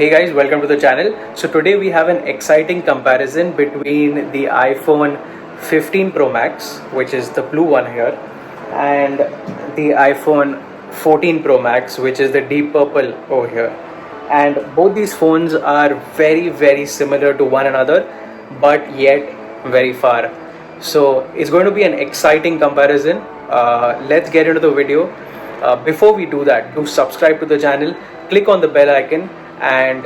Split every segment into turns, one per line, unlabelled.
Hey guys, welcome to the channel. So today we have an exciting comparison between the iPhone 15 Pro Max, which is the blue one here, and the iPhone 14 Pro Max, which is the deep purple over here. And both these phones are very similar to one another, but yet very far. So it's going to be an exciting comparison. Let's get into the video. Before we do that, do subscribe to the channel, click on the bell icon, and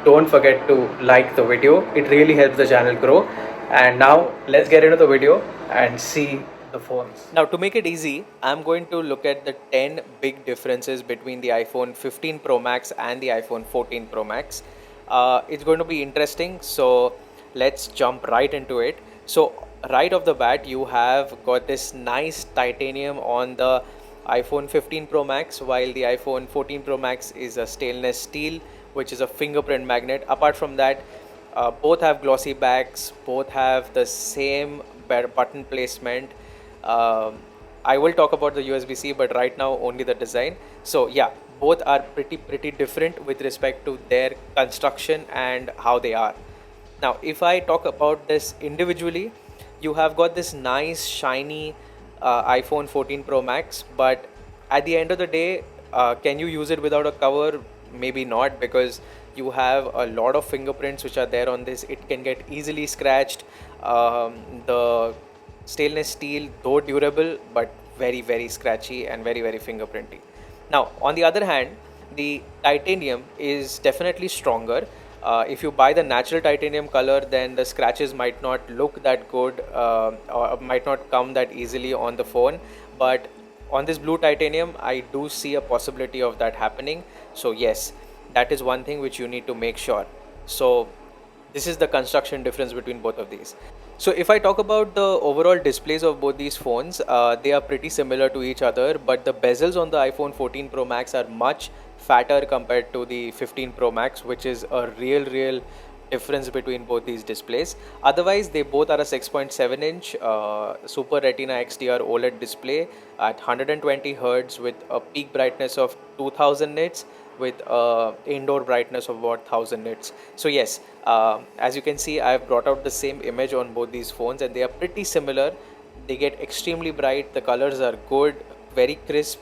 don't forget to like the video. It really helps the channel grow. And now let's get into the video and see the phones. Now, to make it easy, I'm going to look at the 10 big differences between the iPhone 15 Pro Max and the iPhone 14 Pro Max. It's going to be interesting, so let's jump right into it. So right off the bat, you have got this nice titanium on the iPhone 15 Pro Max, while the iPhone 14 Pro Max is a stainless steel, which is a fingerprint magnet. Apart from that, both have glossy backs, both have the same button placement. I will talk about the USB-C, but right now only the design. So yeah, both are pretty different with respect to their construction and how they are. Now, if I talk about this individually, you have got this nice shiny iPhone 14 Pro Max, but at the end of the day, can you use it without a cover? Maybe not, because you have a lot of fingerprints which are there on this. It can get easily scratched. The stainless steel, though durable, but very scratchy and very fingerprinty. Now, on the other hand, the titanium is definitely stronger. If you buy the natural titanium color, then the scratches might not look that good, or might not come that easily on the phone. But on this blue titanium, I do see a possibility of that happening. So yes, that is one thing which you need to make sure. So this is the construction difference between both of these. So if I talk about the overall displays of both these phones, they are pretty similar to each other, but the bezels on the iPhone 14 Pro Max are much fatter compared to the 15 Pro Max, which is a real difference between both these displays. Otherwise, they both are a 6.7 inch Super Retina XDR OLED display at 120 Hz with a peak brightness of 2000 nits with indoor brightness of about 1000 nits. So yes, as you can see, I have brought out the same image on both these phones and they are pretty similar. They get extremely bright, the colors are good, very crisp.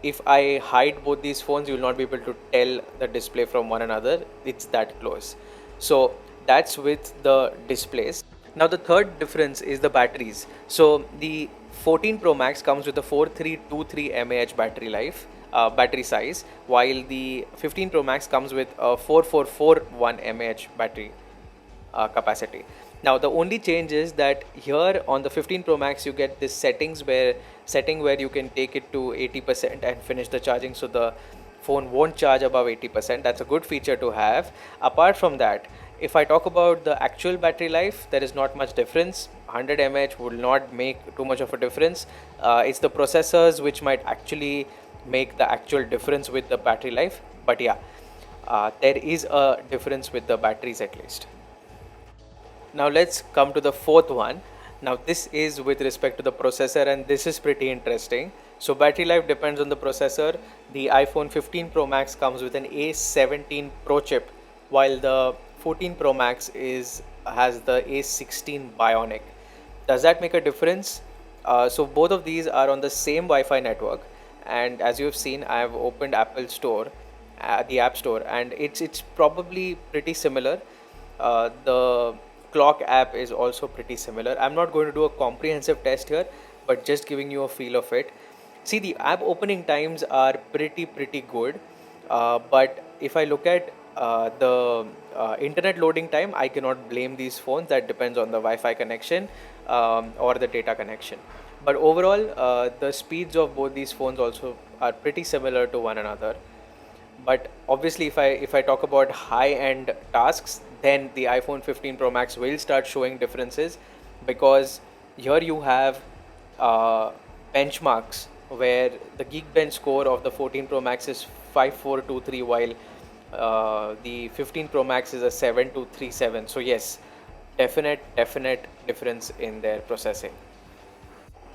If I hide both these phones, you will not be able to tell the display from one another. It's that close. So that's with the displays. Now the third difference is the batteries. So the 14 Pro Max comes with a 4323 mAh battery size, while the 15 Pro Max comes with a 4441 mAh battery capacity. Now the only change is that here on the 15 Pro Max you get this setting where you can take it to 80% and finish the charging, so the phone won't charge above 80%. That's a good feature to have. Apart from that, if I talk about the actual battery life, there is not much difference. 100 mAh will not make too much of a difference. It's the processors which might actually make the actual difference with the battery life, but yeah, there is a difference with the batteries at least. Now let's come to the fourth one. Now this is with respect to the processor, and this is pretty interesting. So battery life depends on the processor. The iPhone 15 Pro Max comes with an A17 Pro chip, while the 14 Pro Max has the A16 Bionic. Does that make a difference? So both of these are on the same Wi-Fi network, and as you have seen, I have opened Apple Store, the App Store, and it's probably pretty similar. The clock app is also pretty similar. I'm not going to do a comprehensive test here, but just giving you a feel of it. See, the app opening times are pretty good, but if I look at the internet loading time, I cannot blame these phones. That depends on the Wi-Fi connection or the data connection. But overall, the speeds of both these phones also are pretty similar to one another. But obviously, if I talk about high-end tasks, then the iPhone 15 Pro Max will start showing differences, because here you have benchmarks where the Geekbench score of the 14 Pro Max is 5423, while the 15 Pro Max is a 7237. So yes, definite difference in their processing.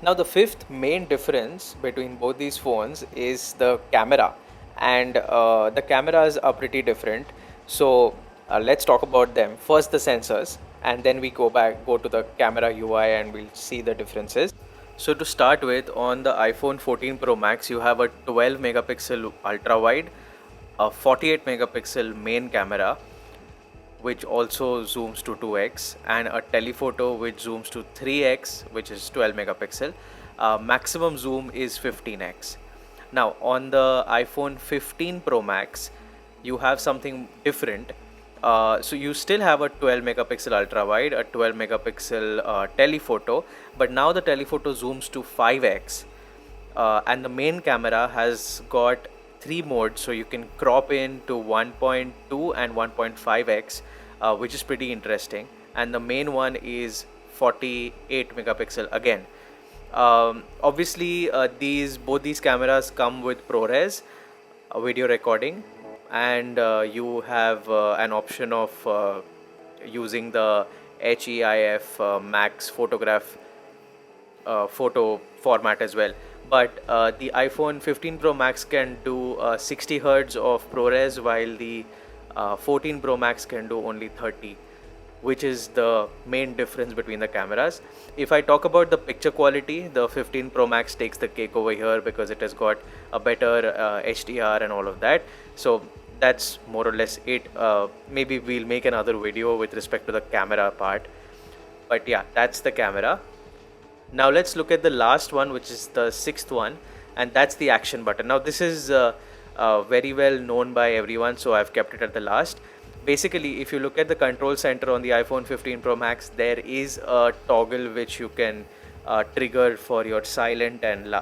Now the fifth main difference between both these phones is the camera. and the cameras are pretty different. So let's talk about them. First, the sensors, and then we go to the camera UI, and we'll see the differences. So to start with, on the iPhone 14 Pro Max, you have a 12 megapixel ultra wide, a 48 megapixel main camera, which also zooms to 2x, and a telephoto which zooms to 3x, which is 12 megapixel. Maximum zoom is 15x. Now on the iPhone 15 Pro Max, you have something different. So you still have a 12 megapixel ultra wide, a 12 megapixel telephoto, but now the telephoto zooms to 5x, and the main camera has got three modes, so you can crop in to 1.2 and 1.5x, which is pretty interesting. And the main one is 48 megapixel again. Obviously, both these cameras come with ProRes video recording, and you have an option of using the HEIF max photograph photo format as well. But the iPhone 15 Pro Max can do 60 hertz of ProRes, while the 14 Pro Max can do only 30, which is the main difference between the cameras. If I talk about the picture quality, the 15 Pro Max takes the cake over here because it has got a better HDR and all of that. So that's more or less it. Maybe we'll make another video with respect to the camera part. But yeah, that's the camera. Now let's look at the last one, which is the sixth one, and that's the action button. Now this is very well known by everyone, so I've kept it at the last. Basically, if you look at the control center on the iPhone 15 Pro Max, there is a toggle which you can trigger for your silent and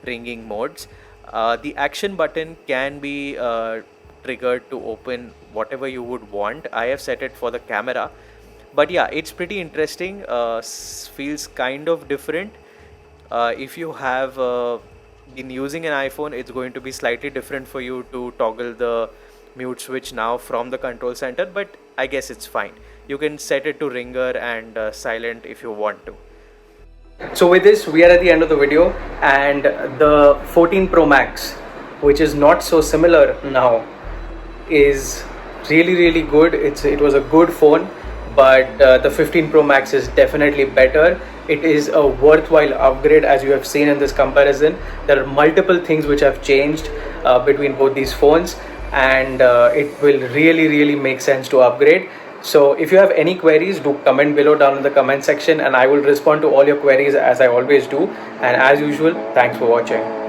ringing modes. The action button can be triggered to open whatever you would want. I have set it for the camera, but yeah, it's pretty interesting. Feels kind of different. If you have been using an iPhone, it's going to be slightly different for you to toggle the mute switch now from the control center, but I guess it's fine. You can set it to ringer and silent if you want to. So with this, we are at the end of the video, and the 14 Pro Max, which is not so similar now, is really good. It was a good phone, but the 15 Pro Max is definitely better. It is a worthwhile upgrade, as you have seen in this comparison. There are multiple things which have changed between both these phones, and it will really make sense to upgrade. So if you have any queries, do comment below down in the comment section, and I will respond to all your queries as I always do. And as usual, thanks for watching.